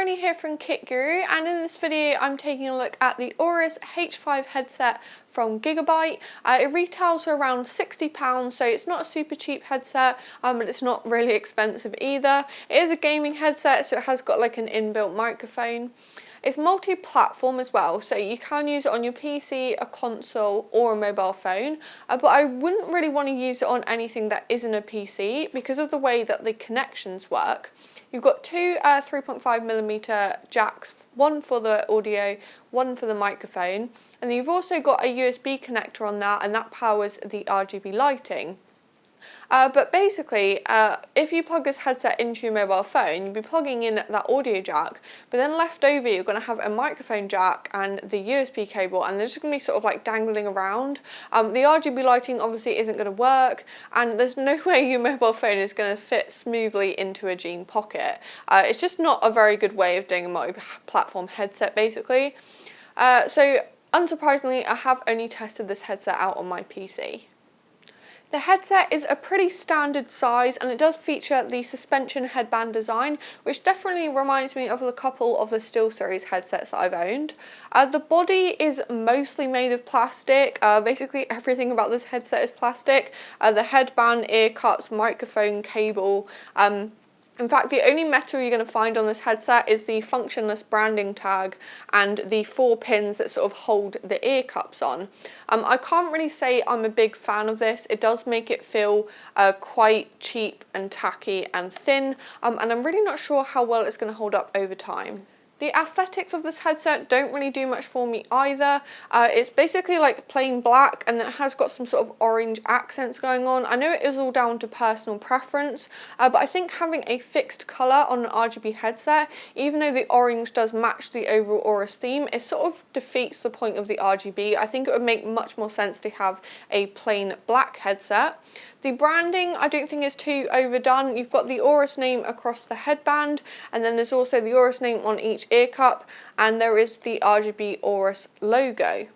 Bryony here from Kit Guru, and in this video I'm taking a look at the Aorus H5 headset from Gigabyte. It retails for around £60, so it's not a super cheap headset, but it's not really expensive either. It is a gaming headset, so it has got like an inbuilt microphone. It's multi-platform as well, so you can use it on your PC, a console or a mobile phone, but I wouldn't really want to use it on anything that isn't a PC because of the way that the connections work. You've got two 3.5mm jacks, one for the audio, one for the microphone, and you've also got a USB connector on that, and that powers the RGB lighting. But basically, if you plug this headset into your mobile phone, you'll be plugging in that audio jack, but then left over you're going to have a microphone jack and the USB cable, and they're just going to be sort of like dangling around. The RGB lighting obviously isn't going to work, and there's no way your mobile phone is going to fit smoothly into a jean pocket. It's just not a very good way of doing a multi-platform headset, basically. So unsurprisingly, I have only tested this headset out on my PC. The headset is a pretty standard size, and it does feature the suspension headband design, which definitely reminds me of a couple of the SteelSeries headsets that I've owned. The body is mostly made of plastic. Basically everything about this headset is plastic. The headband, ear cups, microphone, cable. In fact, the only metal you're going to find on this headset is the functionless branding tag and the 4 pins that sort of hold the ear cups on. I can't really say I'm a big fan of this. It does make it feel quite cheap and tacky and thin, and I'm really not sure how well it's going to hold up over time. The aesthetics of this headset don't really do much for me either. It's basically like plain black, and then it has got some sort of orange accents going on. I know it is all down to personal preference, but I think having a fixed colour on an RGB headset, even though the orange does match the overall Aorus theme, it sort of defeats the point of the RGB. I think it would make much more sense to have a plain black headset. The branding I don't think is too overdone. You've got the Aorus name across the headband, and then there's also the Aorus name on each ear cup, and there is the RGB Aorus logo.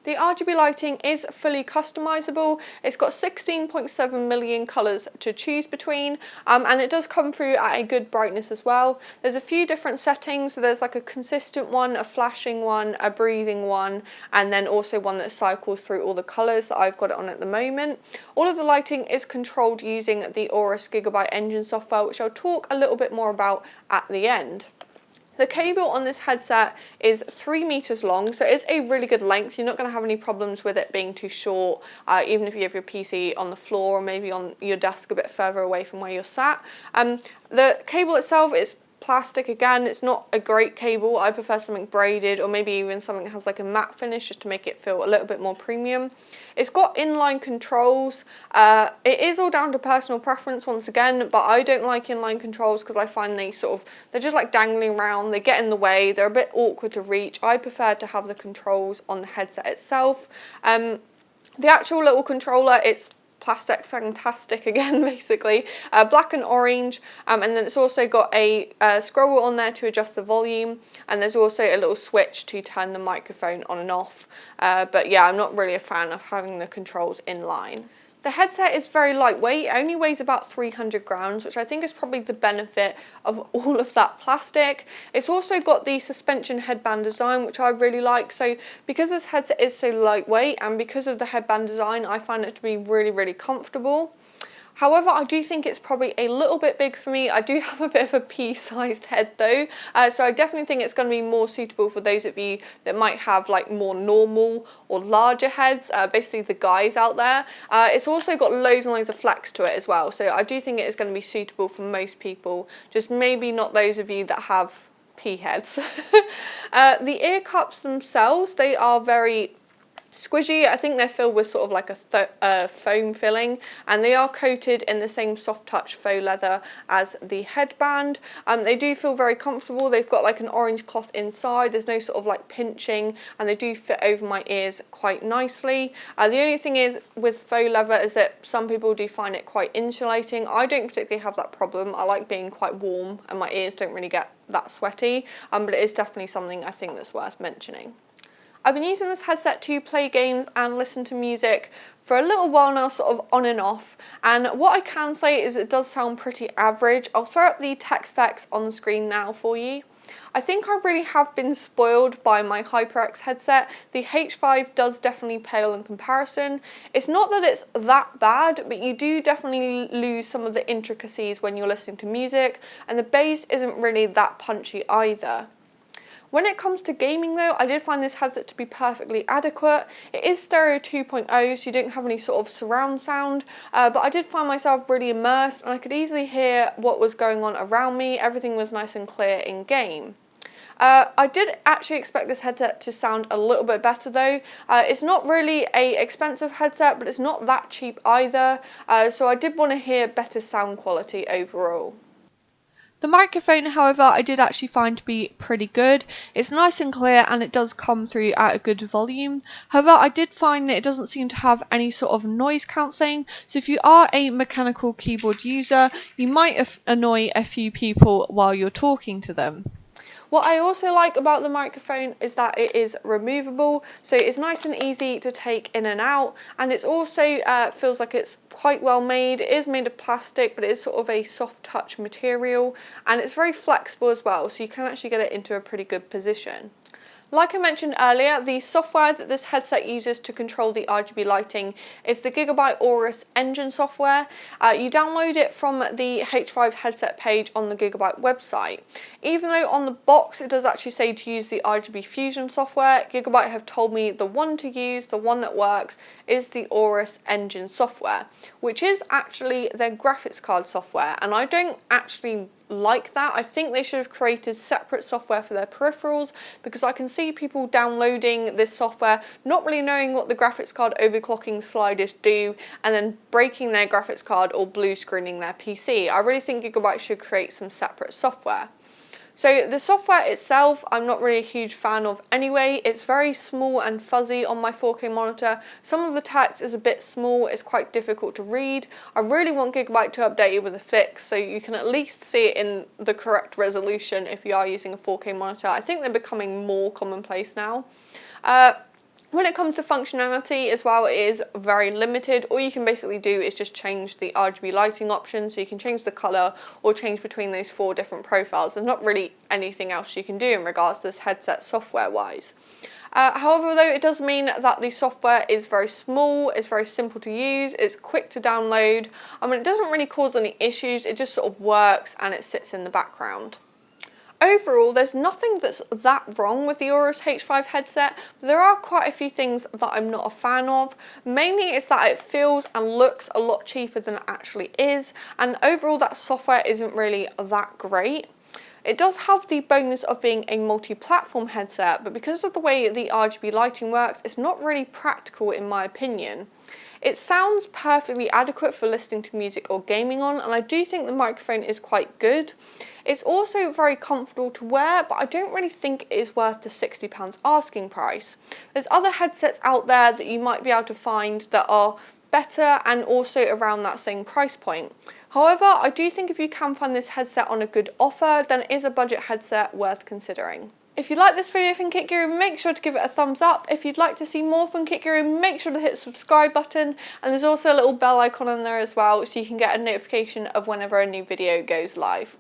The RGB lighting is fully customizable. It's got 16.7 million colours to choose between, and it does come through at a good brightness as well. There's a few different settings, so there's like a consistent one, a flashing one, a breathing one, and then also one that cycles through all the colours that I've got it on at the moment. All of the lighting is controlled using the Aorus Gigabyte engine software, which I'll talk a little bit more about at the end. The cable on this headset is 3 meters long, so it's a really good length. You're not going to have any problems with it being too short, even if you have your PC on the floor or maybe on your desk a bit further away from where you're sat. The cable itself is plastic again. It's not a great cable. I prefer something braided, or maybe even something that has like a matte finish, just to make it feel a little bit more premium. It's got inline controls. It is all down to personal preference once again, but I don't like inline controls because I find they're just like dangling around, they get in the way, they're a bit awkward to reach. I prefer to have the controls on the headset itself. The actual little controller, it's plastic fantastic again, basically. Black and orange, and then it's also got a scroll wheel on there to adjust the volume, and there's also a little switch to turn the microphone on and off. But yeah, I'm not really a fan of having the controls in line. The headset is very lightweight. It only weighs about 300 grams, which I think is probably the benefit of all of that plastic. It's also got the suspension headband design, which I really like. So because this headset is so lightweight, and because of the headband design, I find it to be really, really comfortable. However, I do think it's probably a little bit big for me. I do have a bit of a pea-sized head though, so I definitely think it's going to be more suitable for those of you that might have like more normal or larger heads, basically the guys out there. It's also got loads and loads of flex to it as well, so I do think it is going to be suitable for most people, just maybe not those of you that have pea heads. The ear cups themselves, they are very squishy. I think they're filled with sort of like a foam filling, and they are coated in the same soft touch faux leather as the headband. They do feel very comfortable. They've got like an orange cloth inside. There's no sort of like pinching, and they do fit over my ears quite nicely. The only thing is with faux leather is that some people do find it quite insulating. I don't particularly have that problem. I like being quite warm, and my ears don't really get that sweaty, but it is definitely something I think that's worth mentioning. I've been using this headset to play games and listen to music for a little while now, sort of on and off, and what I can say is it does sound pretty average. I'll throw up the tech specs on the screen now for you. I think I really have been spoiled by my HyperX headset. The H5 does definitely pale in comparison. It's not that it's that bad, but you do definitely lose some of the intricacies when you're listening to music, and the bass isn't really that punchy either. When it comes to gaming though, I did find this headset to be perfectly adequate. It is stereo 2.0, so you don't have any sort of surround sound, but I did find myself really immersed and I could easily hear what was going on around me. Everything was nice and clear in game. I did actually expect this headset to sound a little bit better though. It's not really a expensive headset, but it's not that cheap either, so I did want to hear better sound quality overall. The microphone, however, I did actually find to be pretty good. It's nice and clear and it does come through at a good volume. However, I did find that it doesn't seem to have any sort of noise cancelling, so if you are a mechanical keyboard user, you might annoy a few people while you're talking to them. What I also like about the microphone is that it is removable, so it's nice and easy to take in and out, and it's also feels like it's quite well made. It is made of plastic, but it is sort of a soft touch material, and it's very flexible as well, so you can actually get it into a pretty good position. Like I mentioned earlier, the software that this headset uses to control the RGB lighting is the Gigabyte Aorus engine software. You download it from the H5 headset page on the Gigabyte website. Even though on the box it does actually say to use the RGB Fusion software, Gigabyte have told me the one to use, the one that works, is the Aorus engine software, which is actually their graphics card software, and I don't actually like that. I think they should have created separate software for their peripherals, because I can see people downloading this software not really knowing what the graphics card overclocking sliders do and then breaking their graphics card or blue screening their PC. I really think Gigabyte should create some separate software. So the software itself, I'm not really a huge fan of anyway. It's very small and fuzzy on my 4K monitor. Some of the text is a bit small, it's quite difficult to read. I really want Gigabyte to update it with a fix so you can at least see it in the correct resolution if you are using a 4K monitor. I think they're becoming more commonplace now. When it comes to functionality as well, it is very limited. All you can basically do is just change the RGB lighting option, so you can change the colour or change between those 4 different profiles. There's not really anything else you can do in regards to this headset software wise. However though, it does mean that the software is very small, it's very simple to use, it's quick to download. I mean, it doesn't really cause any issues, it just sort of works and it sits in the background. Overall, there's nothing that's that wrong with the Aorus H5 headset, but there are quite a few things that I'm not a fan of. Mainly it's that it feels and looks a lot cheaper than it actually is, and overall that software isn't really that great. It does have the bonus of being a multi-platform headset, but because of the way the RGB lighting works, it's not really practical in my opinion. It sounds perfectly adequate for listening to music or gaming on, and I do think the microphone is quite good. It's also very comfortable to wear, but I don't really think it is worth the £60 asking price. There's other headsets out there that you might be able to find that are better and also around that same price point. However, I do think if you can find this headset on a good offer, then it is a budget headset worth considering. If you like this video from Kit Guru, make sure to give it a thumbs up. If you'd like to see more from Kit Guru, make sure to hit the subscribe button, and there's also a little bell icon on there as well, so you can get a notification of whenever a new video goes live.